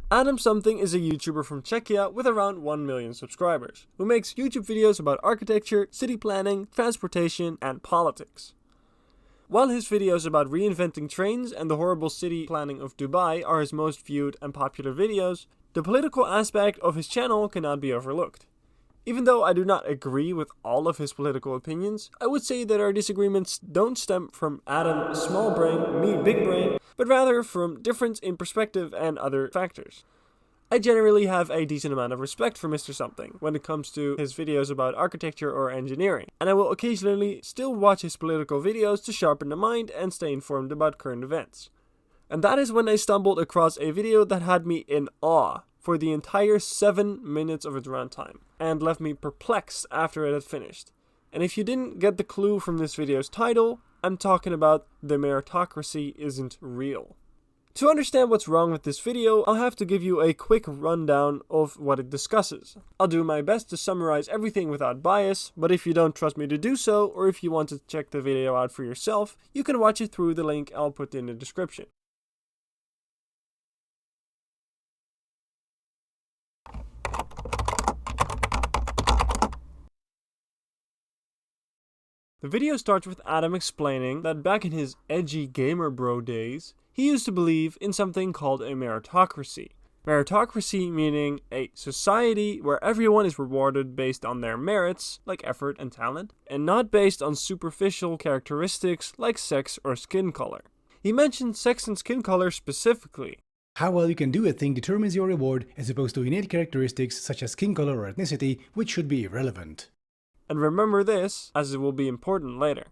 Adam Something is a YouTuber from Czechia with around 1 million subscribers, who makes YouTube videos about architecture, city planning, transportation, and politics. While his videos about reinventing trains and the horrible city planning of Dubai are his most viewed and popular videos, the political aspect of his channel cannot be overlooked. Even though I do not agree with all of his political opinions, I would say that our disagreements don't stem from Adam small brain, me big brain, but rather from difference in perspective and other factors. I generally have a decent amount of respect for Mr. Something when it comes to his videos about architecture or engineering, and I will occasionally still watch his political videos to sharpen the mind and stay informed about current events. And that is when I stumbled across a video that had me in awe for the entire 7 minutes of its runtime, and left me perplexed after it had finished. And if you didn't get the clue from this video's title, I'm talking about The Meritocracy Isn't Real. To understand what's wrong with this video, I'll have to give you a quick rundown of what it discusses. I'll do my best to summarize everything without bias, but if you don't trust me to do so, or if you want to check the video out for yourself, you can watch it through the link I'll put in the description. The video starts with Adam explaining that back in his edgy gamer bro days, he used to believe in something called a meritocracy. Meritocracy meaning a society where everyone is rewarded based on their merits, like effort and talent, and not based on superficial characteristics like sex or skin color. He mentioned sex and skin color specifically. How well you can do a thing determines your reward as opposed to innate characteristics such as skin color or ethnicity, which should be irrelevant. And remember this, as it will be important later.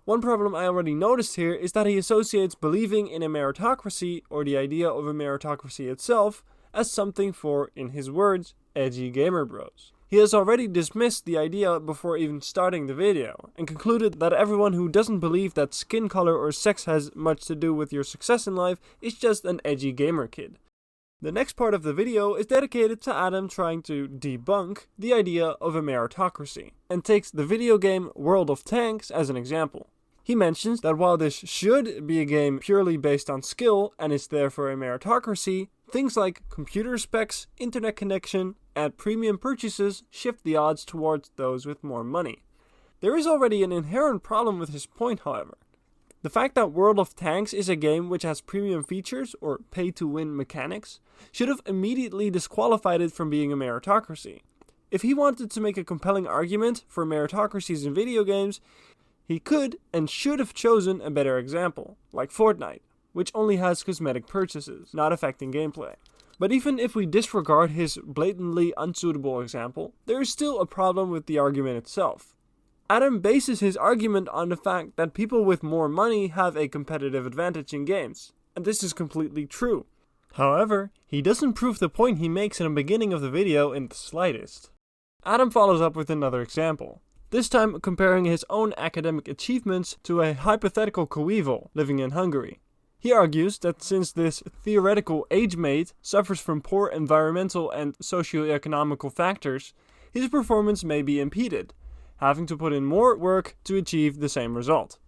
One problem I already noticed here is that he associates believing in a meritocracy, or the idea of a meritocracy itself, as something for, in his words, edgy gamer bros. He has already dismissed the idea before even starting the video, and concluded that everyone who doesn't believe that skin color or sex has much to do with your success in life is just an edgy gamer kid. The next part of the video is dedicated to Adam trying to debunk the idea of a meritocracy, and takes the video game World of Tanks as an example. He mentions that while this should be a game purely based on skill and is therefore a meritocracy, things like computer specs, internet connection, and premium purchases shift the odds towards those with more money. There is already an inherent problem with his point, however. The fact that World of Tanks is a game which has premium features, or pay-to-win mechanics, should have immediately disqualified it from being a meritocracy. If he wanted to make a compelling argument for meritocracies in video games, he could and should have chosen a better example, like Fortnite, which only has cosmetic purchases, not affecting gameplay. But even if we disregard his blatantly unsuitable example, there is still a problem with the argument itself. Adam bases his argument on the fact that people with more money have a competitive advantage in games, and this is completely true. However, he doesn't prove the point he makes in the beginning of the video in the slightest. Adam follows up with another example, this time comparing his own academic achievements to a hypothetical coeval living in Hungary. He argues that since this theoretical age mate suffers from poor environmental and socio-economical factors, his performance may be impeded, having to put in more work to achieve the same result.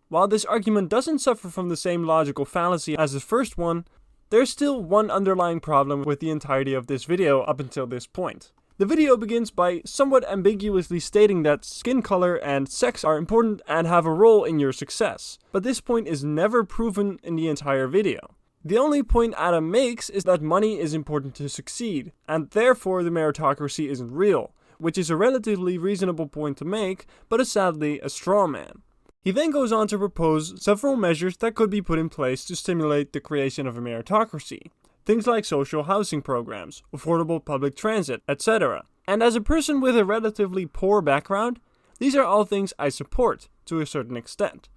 While this argument doesn't suffer from the same logical fallacy as the first one, there's still one underlying problem with the entirety of this video up until this point. The video begins by somewhat ambiguously stating that skin color and sex are important and have a role in your success, but this point is never proven in the entire video. The only point Adam makes is that money is important to succeed, and therefore the meritocracy isn't real, which is a relatively reasonable point to make, but is sadly a straw man. He then goes on to propose several measures that could be put in place to stimulate the creation of a meritocracy. Things like social housing programs, affordable public transit, etc. And as a person with a relatively poor background, these are all things I support, to a certain extent.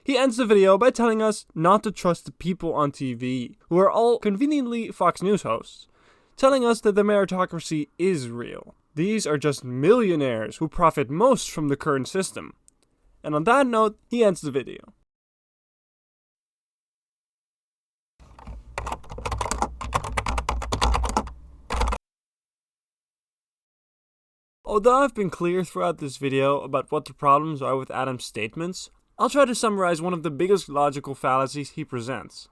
He ends the video by telling us not to trust the people on TV, who are all conveniently Fox News hosts, telling us that the meritocracy is real. These are just millionaires who profit most from the current system. And on that note, he ends the video. Although I've been clear throughout this video about what the problems are with Adam's statements, I'll try to summarize one of the biggest logical fallacies he presents.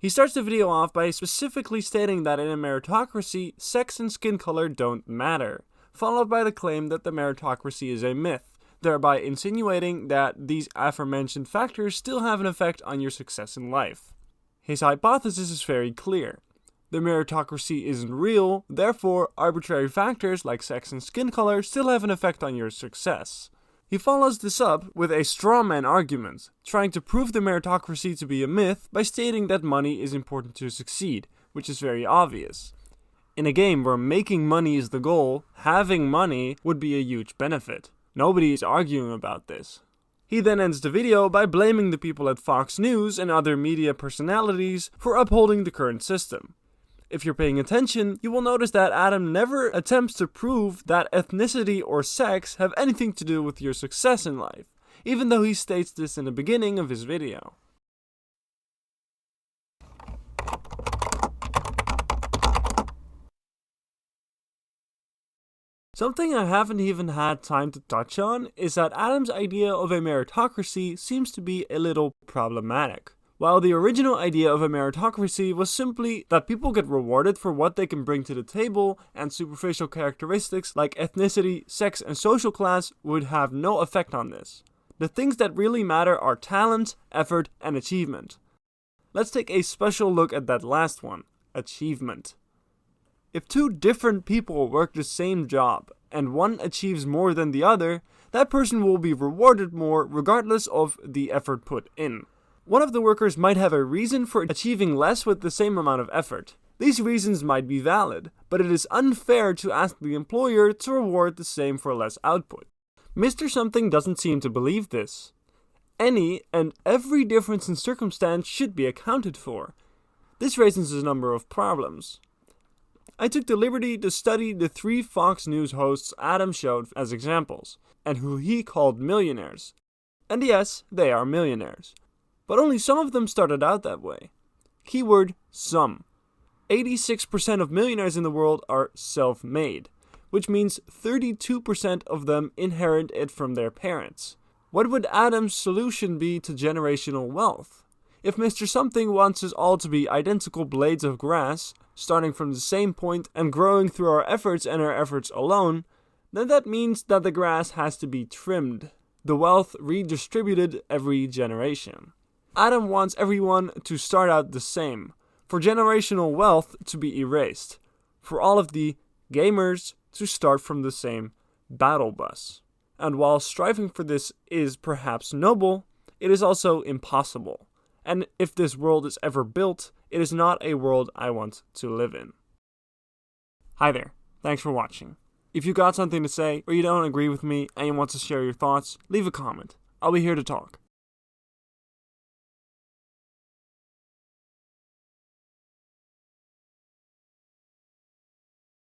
He starts the video off by specifically stating that in a meritocracy, sex and skin color don't matter, followed by the claim that the meritocracy is a myth, thereby insinuating that these aforementioned factors still have an effect on your success in life. His hypothesis is very clear. The meritocracy isn't real, therefore arbitrary factors like sex and skin color still have an effect on your success. He follows this up with a strawman argument, trying to prove the meritocracy to be a myth by stating that money is important to succeed, which is very obvious. In a game where making money is the goal, having money would be a huge benefit. Nobody is arguing about this. He then ends the video by blaming the people at Fox News and other media personalities for upholding the current system. If you're paying attention, you will notice that Adam never attempts to prove that ethnicity or sex have anything to do with your success in life, even though he states this in the beginning of his video. Something I haven't even had time to touch on is that Adam's idea of a meritocracy seems to be a little problematic. While the original idea of a meritocracy was simply that people get rewarded for what they can bring to the table, and superficial characteristics like ethnicity, sex, and social class would have no effect on this. The things that really matter are talent, effort, and achievement. Let's take a special look at that last one, achievement. If two different people work the same job, and one achieves more than the other, that person will be rewarded more regardless of the effort put in. One of the workers might have a reason for achieving less with the same amount of effort. These reasons might be valid, but it is unfair to ask the employer to reward the same for less output. Mr. Something doesn't seem to believe this. Any and every difference in circumstance should be accounted for. This raises a number of problems. I took the liberty to study the 3 Fox News hosts Adam showed as examples, and who he called millionaires. And yes, they are millionaires. But only some of them started out that way. Keyword some. 86% of millionaires in the world are self-made, which means 32% of them inherit it from their parents. What would Adam's solution be to generational wealth? If Mr. Something wants us all to be identical blades of grass, starting from the same point and growing through our efforts and our efforts alone, then that means that the grass has to be trimmed, the wealth redistributed every generation. Adam wants everyone to start out the same, for generational wealth to be erased, for all of the gamers to start from the same battle bus. And while striving for this is perhaps noble, it is also impossible. And if this world is ever built, it is not a world I want to live in. Hi there, thanks for watching. If you got something to say, or you don't agree with me and you want to share your thoughts, leave a comment. I'll be here to talk.